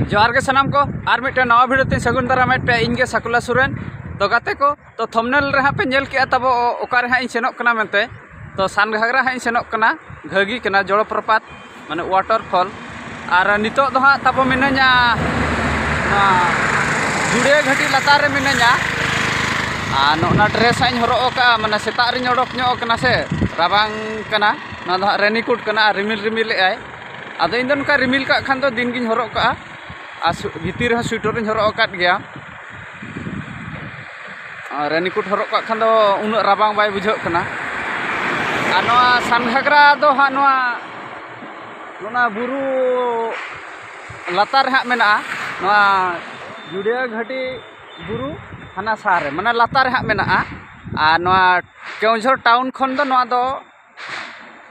जोहार के सनाम को और मिट्टे नवा भिडियो तीन सगुन दारामेट पे इनके सकुला सुरेन तो गाते को तो थंबनेल रे हाँ पे नेल के तब ओकारे हाँ सेनोक कना मेनते तो सानघागरा हाँ सेनोक कना घागी कना जलप्रपात माने वाटरफॉल और नितो दो हाँ तब मिनाया जुड़े घाटी लतार रे मिनाया ना ड्रेस हाँ हरका माने सेता रे ओडक ᱧᱚᱜ से राबांग कना ना दो रेनिकोट कना रिमिल रिमिल आय आदो इन नका रिमिल का खान तो दिन गिन हरक का भीतर हाँ स्वेटर इन हरक अकाद गया रेनिकोट हरक का खान तो उन राबांग बाय बुझाग कना सानघागरा दो हाँ बुरु लतार हाँ मेना जुड़िया घाटी बुरु हाना सारे माने लतार हाँ मेना केवझर टाउन खन दो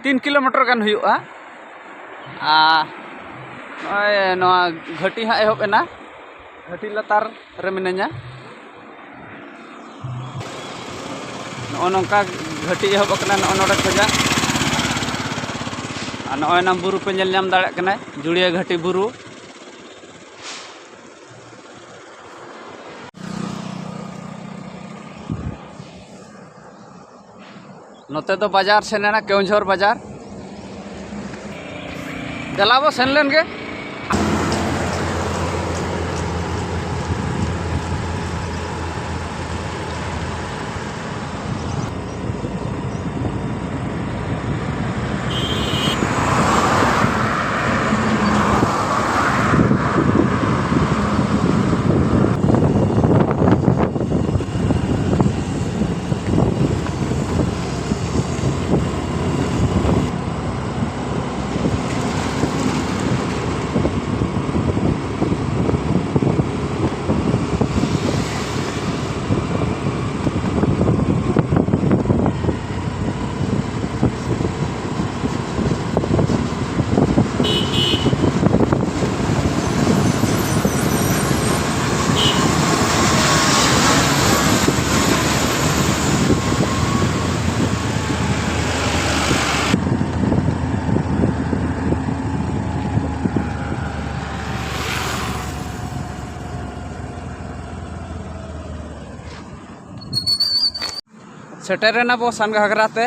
3 किलोमीटर गान हुआ घाटी हाँ एहब एना घाटी लतार रे मिनाया नौका घाटी एहब नोडे खोजा ना बुरु पे नेल नाम दाड़े कना जुड़िया घाटी बुरु नोते तो बाजार सेना केवझर बाजार चलाबो सेन लेन गे सेटेरना बो सानघागरा ते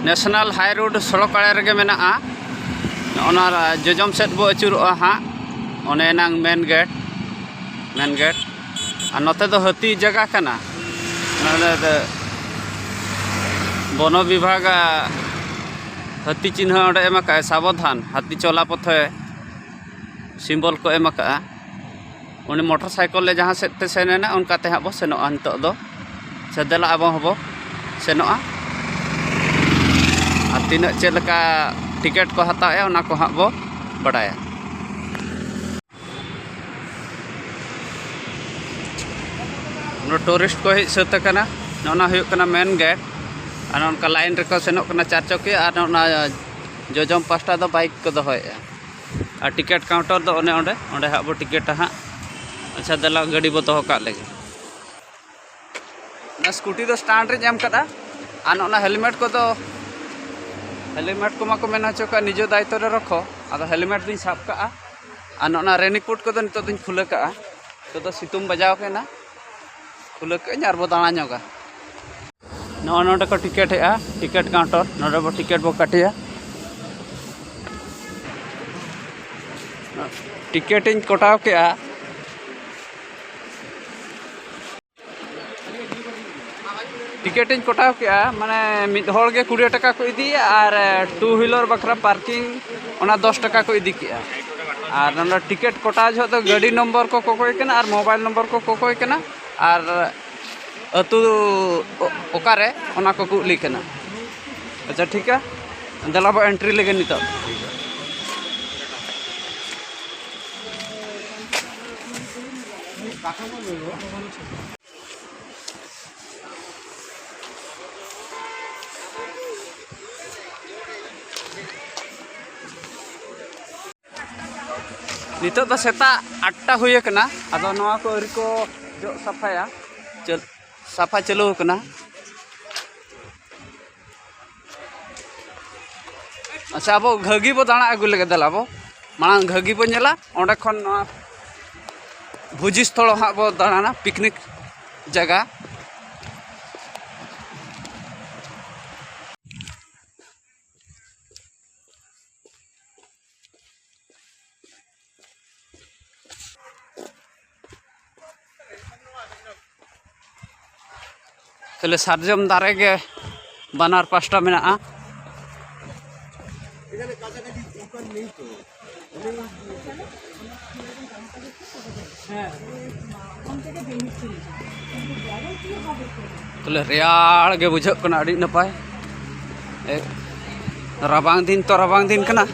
नेशनल हाई रोड सड़क आड़े रेगे मेना जोजम सेट बो अचुरोगा हाँ ओने नांग मेन गेट और नोते दो हाथी जगह कना वन विभाग हाथी चिन्ह ओंडे एमका सावधान हाथी चला पथे सिम्बल को एमका उन्हें मोटरसाइकिल ले जहाँ सेते सेना उनकाते हाँ बो सेनोआ नितो दो सेदेला अब हबो सेनोआ तीना चेलका टिकेट को हतावे उना को हाँ बो बड़ाया टूरिस्ट को हेज सात कना नोना हुयुग कना मेन गेट और उनका लाइन रेको सेनोग कना 4 चकिया और ना जोजम पास्टा दो बाइक को दोहया और टिकेट काउंटर दो ओने ओंडे हाँ बो टिकेट हाँ अच्छा दला गाड़ी बो दोह का लगे ना स्कूटी दो स्टैंड रे एम कदा और हेलमेट को माको मेना चोका निजो दायित्व रे रखो आदो हेलमेट दिन साब का और रेनिकोट को नितो दिन खुले का तो सितुम बजाव के ना खुले के और बो दाणा ñoगा नोडे को टिकेट है टिकेट काउंटर नोडे बो टिकेट बो काटिया टिकेट इन कटाव के टिकेट इन कटाव के माने मिद होड़ के 20 टाका को इदी और 2 व्हीलर बखरा पार्किंग ओना 10 टाका को इदी के और ना टिकेट कटा जो तो गाड़ी नंबर को कोकोय कना और मोबाइल नंबर को कोकोय कना और अतु ओकारे ओना को कुली कना अच्छा ठीक है दलाबो एंट्री लेगे नितो नितो तो सेता 8टा हुए कना आदो नवा को अरी को जो सफाया साफा चलो कना अच्छा अब घागी बो दाणा आगु लगे दला अब मांग घागी बो नेला ओंडे खन भुजी स्थल हाँ बो दाणा पिकनिक जगह तले सारजम दारे के बानार पास्टा मेना तले रेयाड़ के बुझक कना अड़ी नपाय राबांग दिन तो राबांग दिन कना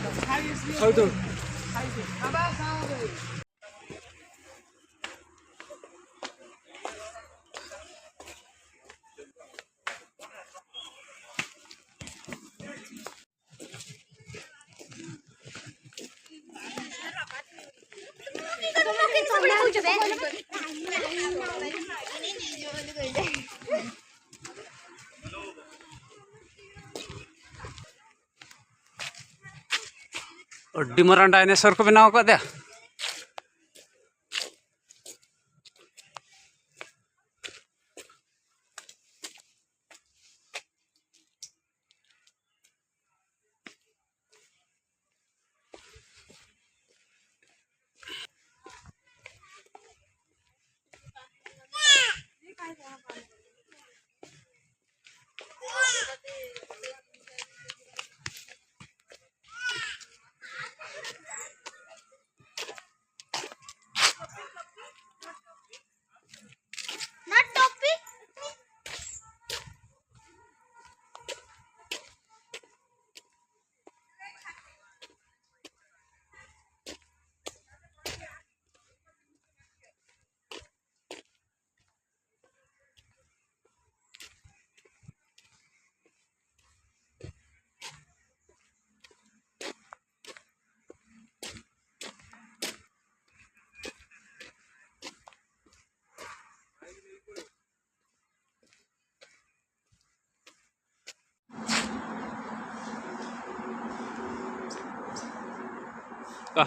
अड्डी मरान डायनासोर को बनाव कर दिया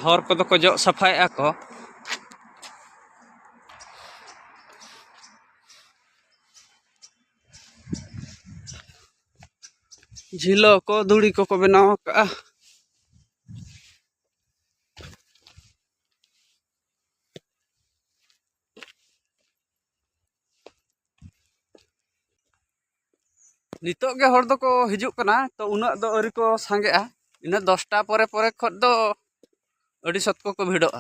हर को तो जो सफाया को झीलो को धुड़ी को बनाव का नितो के हर दो को हिजुक कना तो उना दो अरी को सांगेआ इन 10टा परे परे खत दो अड़ी सतको को भिड़ोआ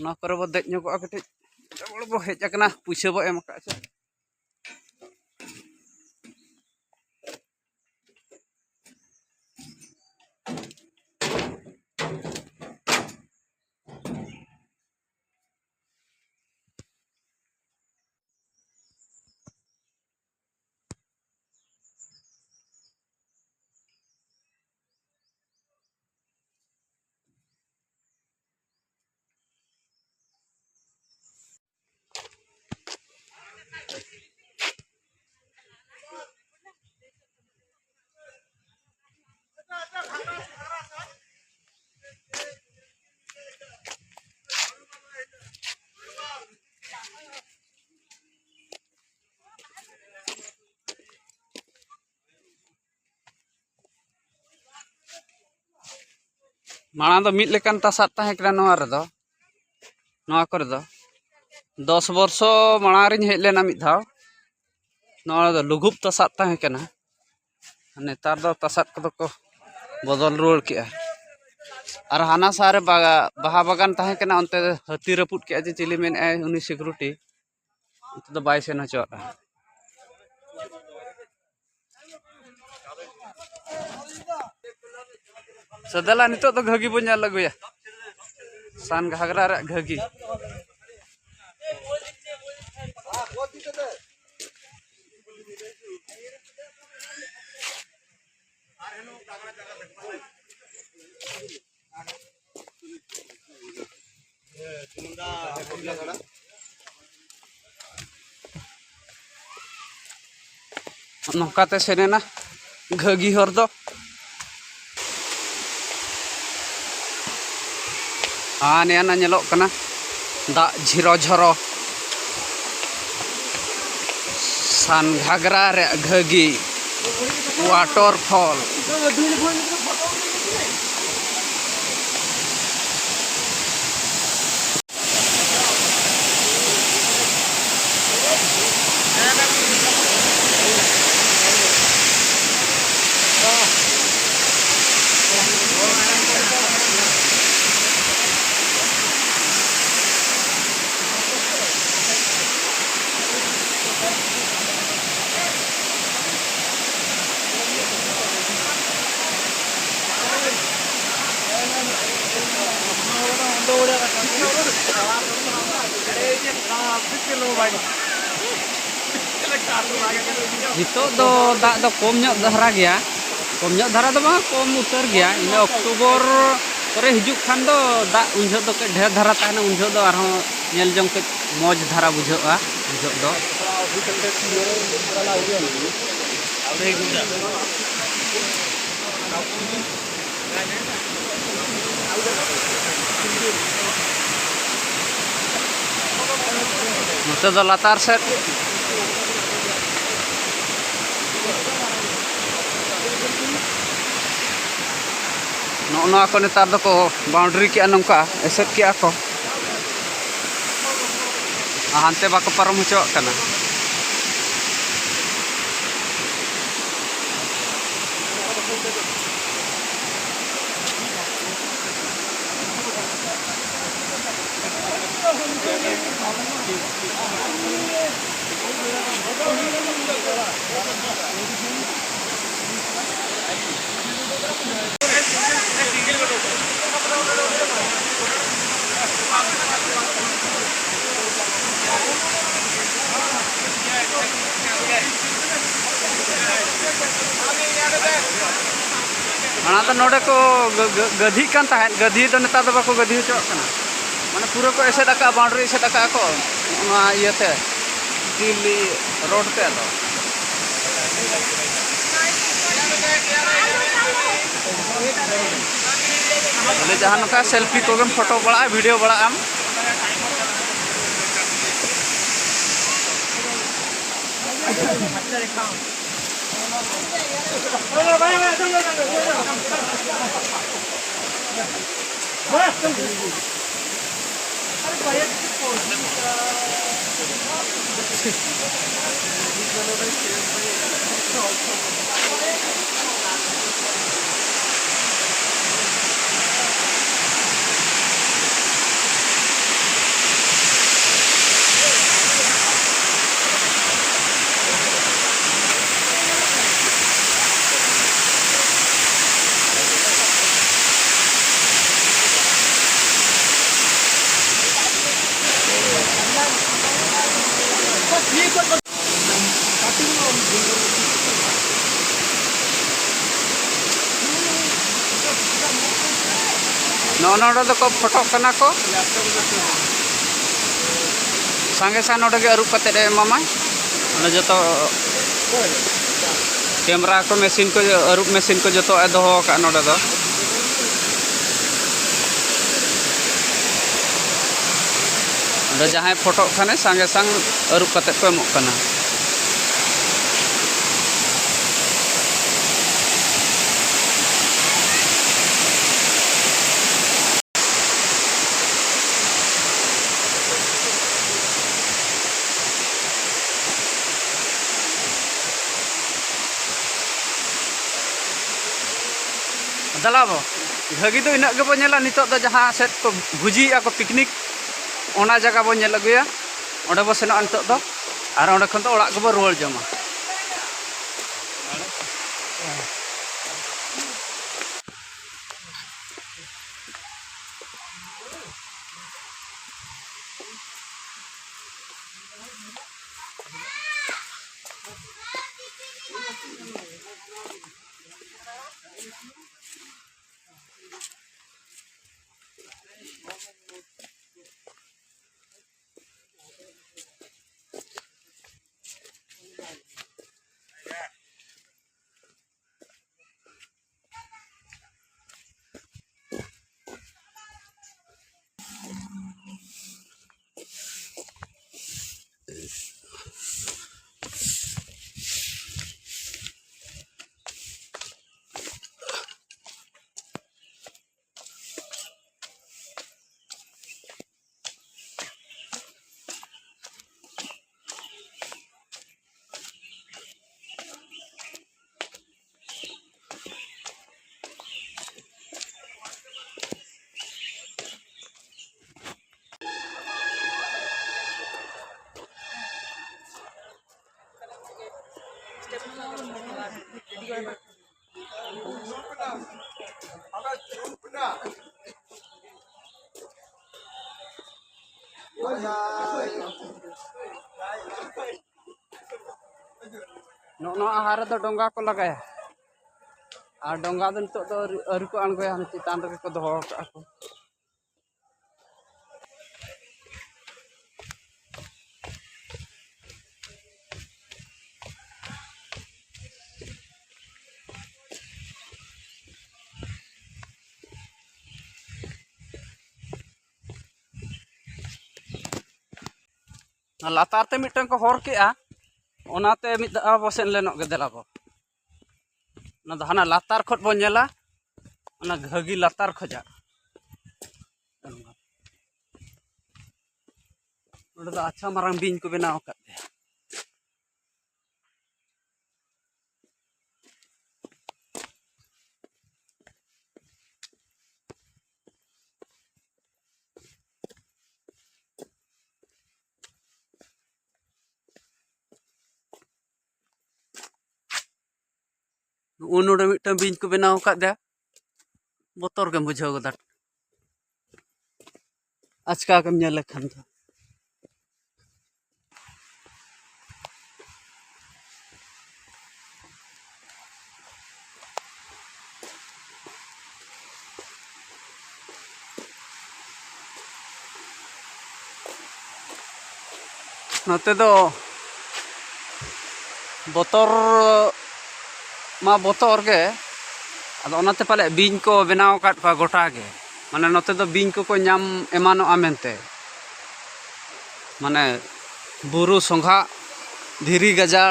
ना करे बो देज ᱧᱚᱜᱚᱜᱼᱟ कटिज डबल बो हेज अकना पुइसा बो एम का छ माणा दो मिट लेकान तासात ताहे कना नोआ रे दो नोआ करे दो 10 वर्षो माणा रिन हेज लेना मिट धाव नोआ दो लुगुप तासात ताहे कना नेतार दो तासात को को बदल रुवाड़ केआ और हाना सारे बाहा बागान ताहे कना अंते हाथी रपुट के जे चिली मेन ए उनी सिक्योरिटी अंते दो बाय सेन हचोआ सदला नितो तो घागी बो नेल लगुया सान घागरा रे घागी नौकाते सेनेना घगी हर दो ने नेलोक कना दा झिरो झरो सान घागरा रे घगी वाटरफॉल नितो दो दाग दो कम ᱧᱚᱜ धारा गया कम ᱧᱚᱜ धारा दो बा कम उतर गया इन अक्टूबर करे हिजुक खान दो दाग उन्जो दो के ढेर धारा ताहना उन्जो दो आरो नेल जंग के मौज धारा बुझोआ उन्जो दो नोते दो लातार सेट नोना को नेतार दो को बाउंड्री के नौका एसेट के को हानते बाको पारम होचो कना माना तो नोडे को गधी कान ताहेन गधी तो नेता तो बाको गधी होचो कना माने पूरा को एसेट आका बाउंड्री एसेट आका को ना इयते दिल्ली रोड पे दो बोले जहां नका सेल्फी को गम फोटो बड़ा वीडियो बड़ा आम नोडे तो को फोटो कना को संगे सा नोडे के अरुप कते मामा जो तो कैमरा को मशीन को अरुप मशीन को जो तो दोहो का नोडे दो जहां फोटो खाने संगे संग अरुप कते को एमोक कना दलाबो घगी तो इना के बो नेला नितो दो जहां सेट को भुजी को पिकनिक ओना जगह बो नेल अगुया ओंडे बो सेनो नितो दो आर ओंडे खन तो ओड़ा के बो रुवाल जमा नो आहार दो डोंगा को लगाया और डोंगा दो नितो दो अरु को अणगोया चितान रे को दोहो का को लातार ते मिटन को हर के ओनाते मिद दा बसेन लेनो गे देला बो ना द हाना लातार खट बो नेला ओना घगी लातार खजा ओडा दा अच्छा मारांग बिन को बनाव का दे उनोडे मिटन बिन को बनाव का दे बोतर के बुझाव गदा आचका कम नेल लखन तो नते दो बोतर मा बोतर के अदो ओनाते पाले बिन को बनाव काट पा गोटा के माने नते दो बिन को नाम एमानो आमेनते माने बुरु संघा धीरी गजा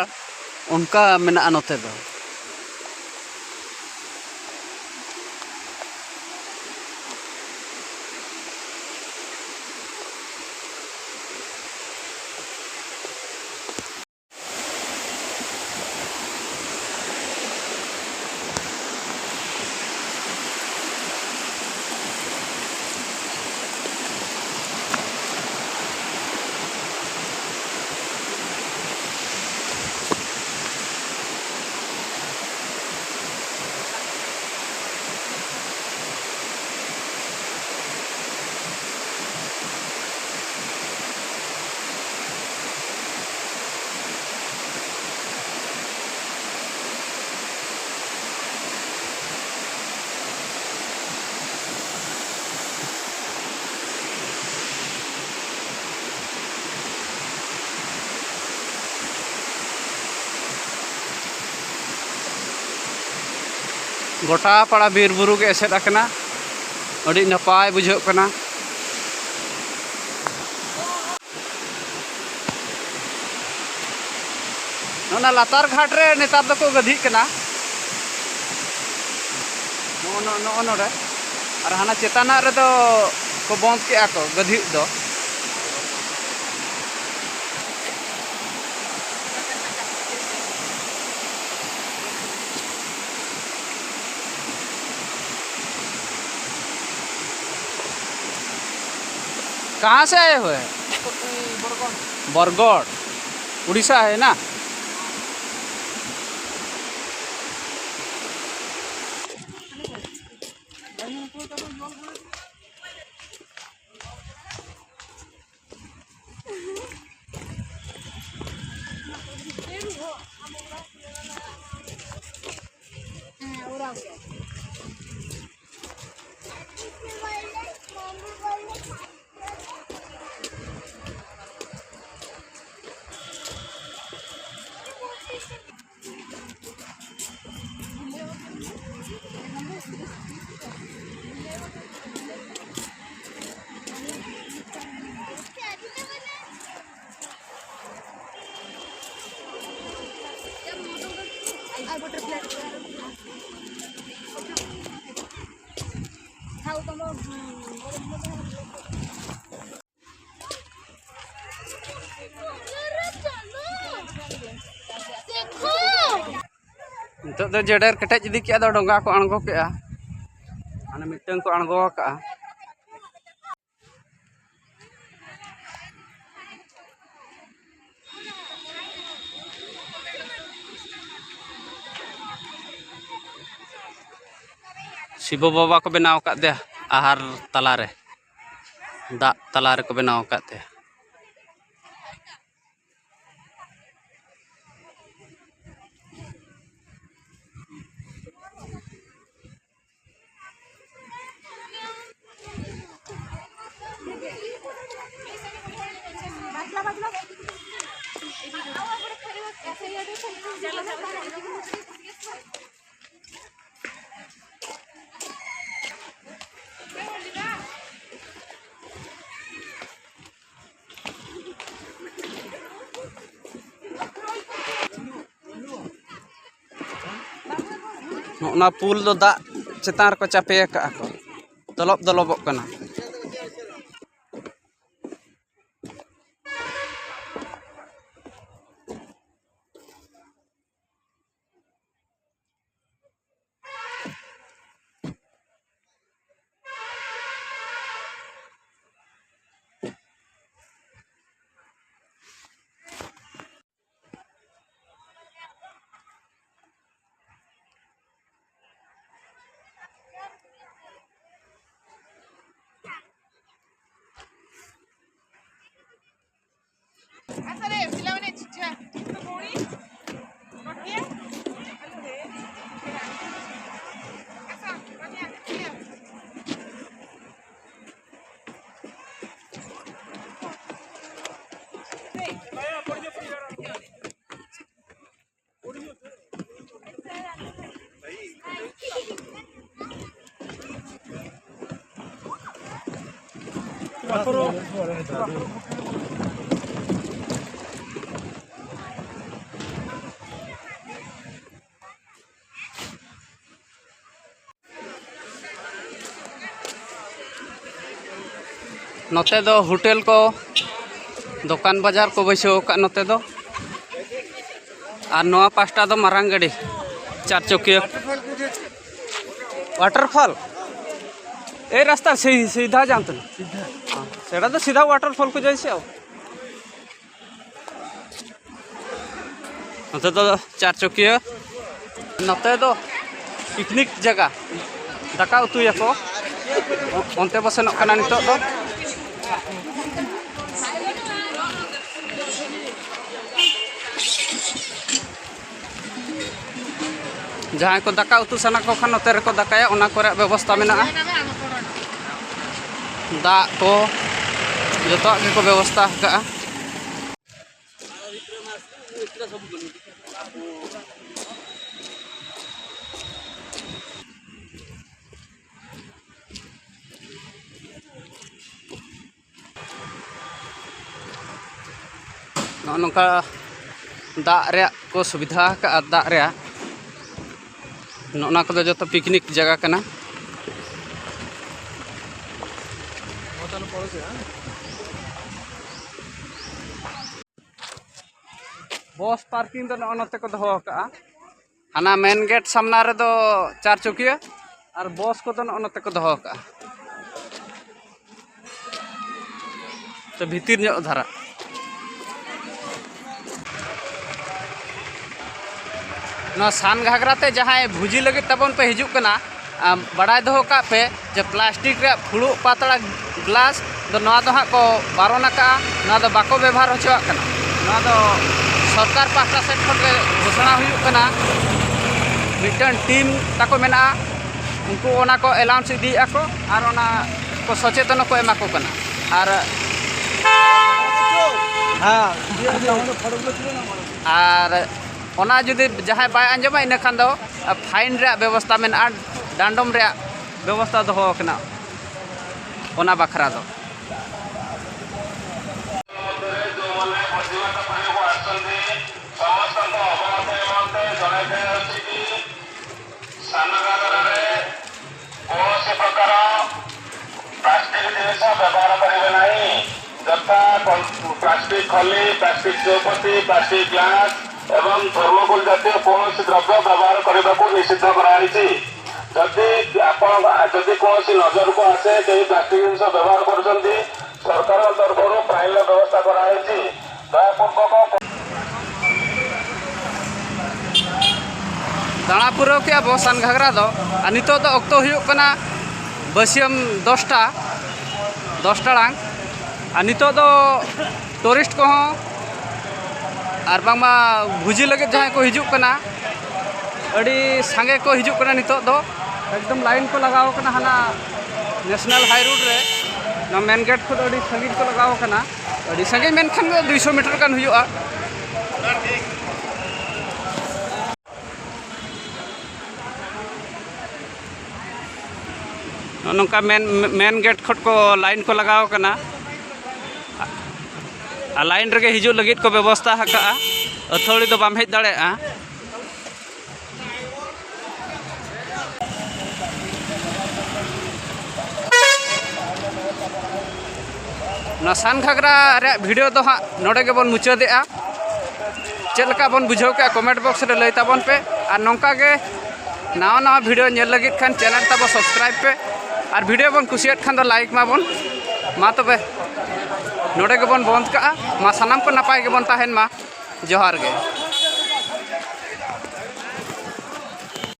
उनका मेना नते दो गोटा पड़ा बीर बुरु के एसेद आकना अड़ी नपाय बुझो कना नोना लातार घाट रे नेतार दको गधी कना नो नोडे और हाना चेताना रे दो को बंद के को गधी दो कहाँ से आए हुए? बरगढ़ उड़ीसा है ना? नितो दो जेडर कटेज इदी के डोंगा को अणगो के माने मिटन को अणगो का शिव बाबा को बनाव का दे आहार तलारे दा तलारे को बनाव का दे ना पुल दो दा चेतान को चापे का को दलब दलबक कना नोते दो होटल को दुकान बाजार को बैसो का नोते दो और नवा पास्टा दो मारांग गाड़ी 4 चकिया वाटरफॉल ए रास्ता सीधा जानते सेटा तो सीधा वाटरफॉल को जैसे आओ नोते दो 4 चकिया नोते दो पिकनिक जगह दाका उतुया को ओनते बसेनोग कना नितो दो जहाँ को दाका उतु सना को खान नोते रेको दाकाया ओना कोरे व्यवस्था मेना दा को जतो के को व्यवस्था का नोका दा रे को सुविधा का दा रे नोना को जो पिकनिक जगह कना बस पार्किंग तो नोते को दोहो का हाना मेन गेट सामना रे दो 4 चकिया और बस को तो नोते को दोहो का तो भीतर नो धारा ना सान घाघराते जहाँ भुजी लगे तबन पे हिजुक कना बड़ा दो का पे जो प्लास्टिक रे फुड़ू पातड़ा ग्लास दो ना दो हाँ को बारोना का ना दो बाको व्यवहार होचवा कना ना दो सरकार पास्टा सेट खटे घोषणा हुयुक कना मिटन टीम ताको मेना उनको ओना को अलाउंस इदी आको और ओना को सचेतन को एमा को कना और ओना जुदी जहाँ बाय आंजमा इन खान दो फाइन रे व्यवस्था में डांडम रे व्यवस्था दोहो कना ओना बखरा दो प्लास्टिक खली प्लास्टिक चौपती प्लास्टिक ग्लास एवं थर्मोकोल जातीय कौन द्रव्य व्यवहार करने को निषिद्ध कराई जदि कौन नजर को आसे कहीं प्लास्टिक जिन व्यवहार कर सरकार तरफ फाइन व्यवस्था कराई दयापूर्वक दाणापुर के बसान घाघरा दो नित अक्तो हुयुक कना बसियम 10 टांग नित टूरिस्ट को और बांगमा भुजी लगे जहाँ को हिजुक कना अड़ी सांगे को हिजुक कना नित दो एकदम लाइन को लगाव कना हाना नेशनल हाई रोड रे ना मेन गेट को अड़ी संगीन को लगाव कना अड़ी संगे मेन खान 200 मीटर कान हुयुआ नौका मेन गेट खट को लाइन को लगाव कना लाइन रगे हिजू लगित को व्यवस्था हका अथोड़ी तो बाम हेज दाड़ेगा सान घाघरा वीडियो तो हाँ नोड़े के बन मुचादेगा चलका बन बुझाव के कमेंट बॉक्स रे लई ताबन पे और नौका के नवा नवा वीडियो नेल लगित खान चैनल ताबो सब्सक्राइब पे और वीडियो बन कुसियत खान दो लाइक मा बन मा तबे नोड़े के बन बंद का मा सनाम को नपाय के बन ताहेन मा जोहार गे।